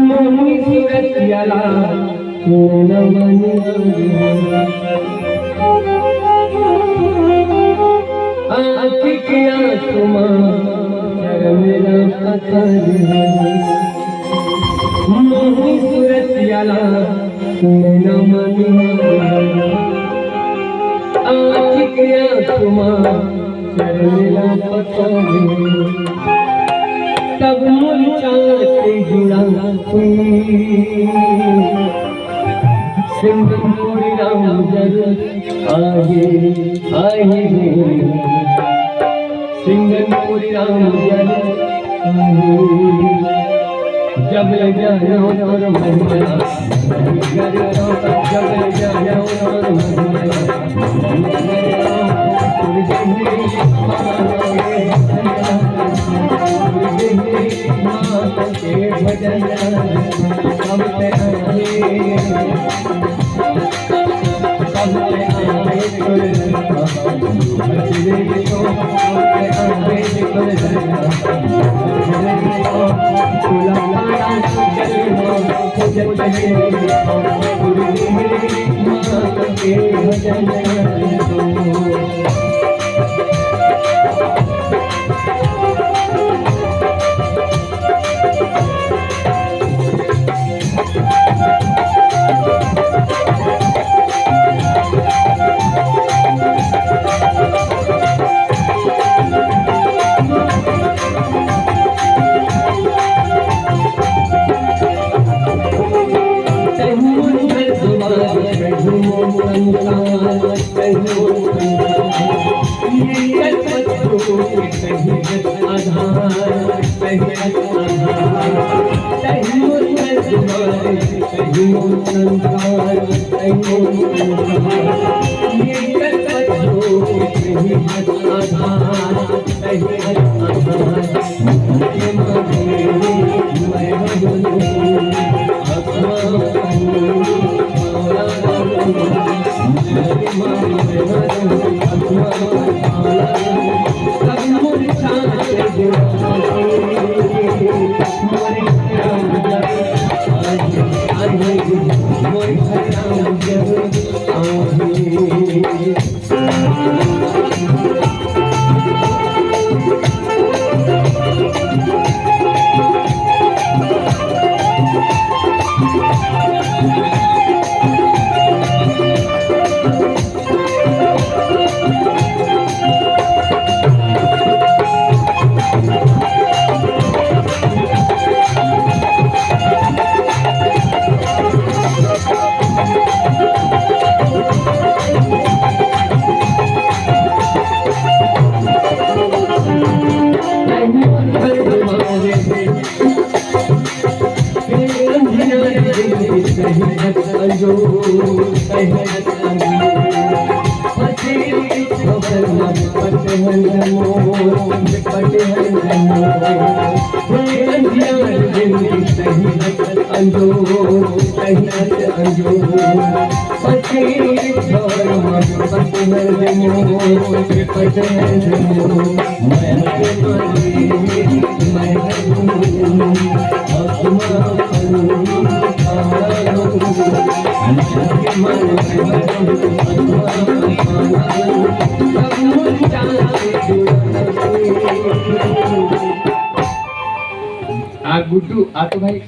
मोहनी सूरत याला आँखियाँ तुमा मेरा पसंद मोहनी सूरत याला मेरा मन आँखियाँ तुमा मेरा पसंद तब मुझसे जुड़ा सिंदूर राम जल आगे आए सिंदूर राम जल जब ले जाओ और मधुरा जब ले जाओ और मधुरा भजन गुड्डू आ तो भाई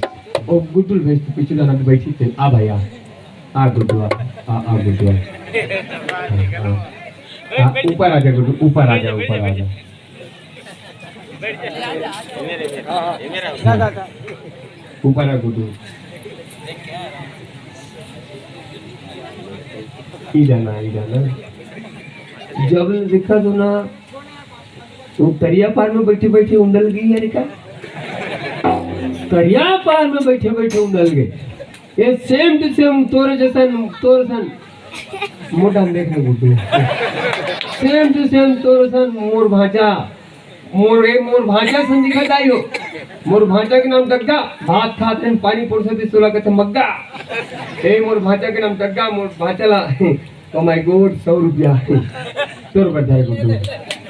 ओ गुड्डू भेज पीछे जाना बैठी थे आ भाई आ गुड्डू आ गुड्डू ऊपर आ जा गुड्डू ऊपर आ जा ऊपर आ गुड्डू इधर जब देखा तो ना वो तरिया पार में बैठे बैठे उंडल गई है निका तरिया पार में बैठे बैठे उंडल गए ये सेम टू सेम तोरे सन मोटा देखने गुड्डू सेम टू सेम तोरे सन मोर भांजा सन दिखा जाइयो मोर भांजा के नाम डग्गा भात खाते हैं पानी परोसते सोला कहते मग्गा ए मोर भांजा के नाम डग्गा मोर भांजा ला ओ माय गॉड 100 रुपया 100 रुपया जाए गुड्डू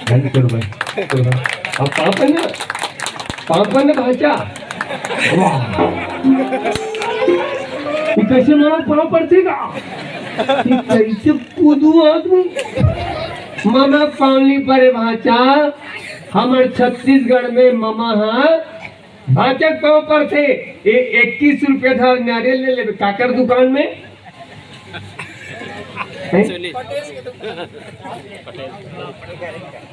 घंटे तोर भाई अब पापन भाचा वाह ये कैसे मारा पाँव पड़ते का ये कैसे कूदू आदमी मामा पावली पर भाचा हमारे छत्तीसगढ़ में मामा हाँ भाचक पाँव पर थे 21 रुपया था नारियल ले ले काकर दुकान में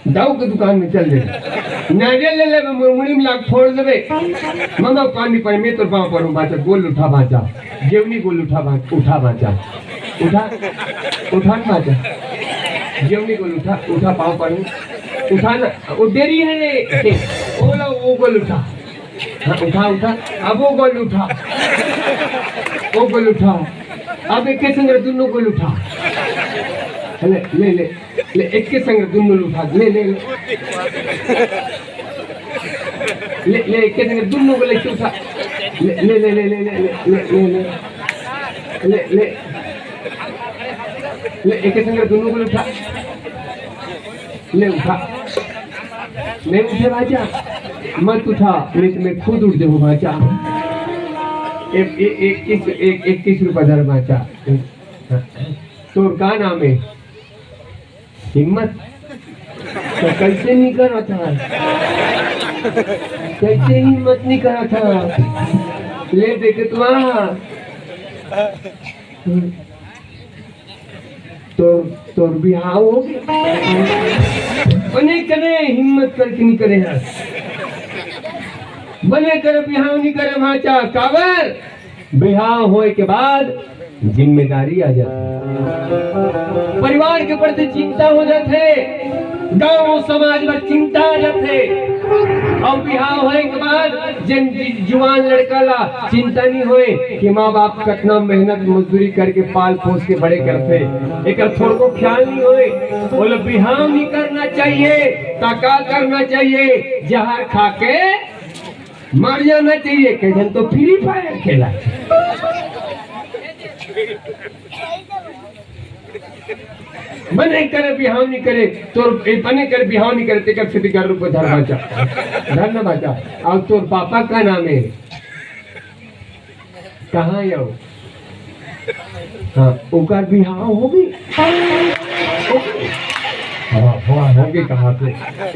दाऊ के दुकान में चल दे नारियल ले ले मुड़ी में लाख फोड़ देवे मामा पानी पर मैं तो पाँव पर भाचा गोल उठा भाचा जेवनी गोल उठा भाचा उठा भाचा जेवनी गोल उठा पाँव पर उठा ना वो देरी है रे वो गोल उठा हाँ उठा अब वो गोल उठा अब एक के संग दोनों गोल उठा ले एक के संग दोनों उठा ले एक के संग दोनों गोल उठा ले एक के संग दोनों गोल उठा ले उठा नहीं उठे भाचा मत उठा नहीं तो मैं खुद उठ जाऊँ भाचा 21 रुपया दर भाचा तो का नाम है हिम्मत तो कैसे नहीं करा था कैसे हिम्मत नहीं करा था ले देखे तुम्हारा तो बिहार हो बने करे हिम्मत करके नहीं करे यार बने करे बिहाव नहीं करे भाचा काबर बिहाव होए के बाद जिम्मेदारी आ जाती परिवार के प्रति चिंता हो जाते गांव समाज में चिंता आ जाते और बिहाव होए के बाद जन जुआन लड़का ला चिंता नहीं होए कि माँ बाप कितना मेहनत मजदूरी करके पाल पोस के बड़े करते एक थोड़ा को ख्याल नहीं होए बोले बिहाव नहीं करना चाहिए तका करना चाहिए जहर खा के मर जाना चाहिए कैसे तो फ्री फायर खेला बने करे बिहाव नहीं करे तो बने करे बिहाव नहीं करे तेकर से 11 रुपये धर ना बाचा और तोर पापा का नाम है कहाँ यो हाँ ओकर बिहाव होगी होगी कहाँ पे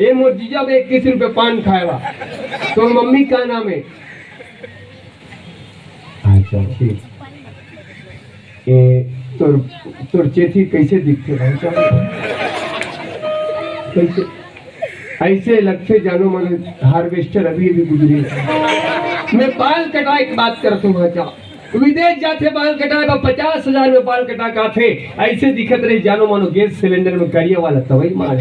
ये मोर जीजा में 21 रुपये पान खाएगा तो मम्मी का नाम है अच्छा ठीक तोर चेथी कैसे दिखते भाई कैसे ऐसे लगते जानो मन हार्वेस्टर अभी गुजरी मैं बाल कटाई की बात करता हूँ भाचा विदेश जाते बाल कटाए 50,000 में बाल कटा का थे ऐसे दिखत रही जानो मानो गैस सिलेंडर में करिए वाला तवई मार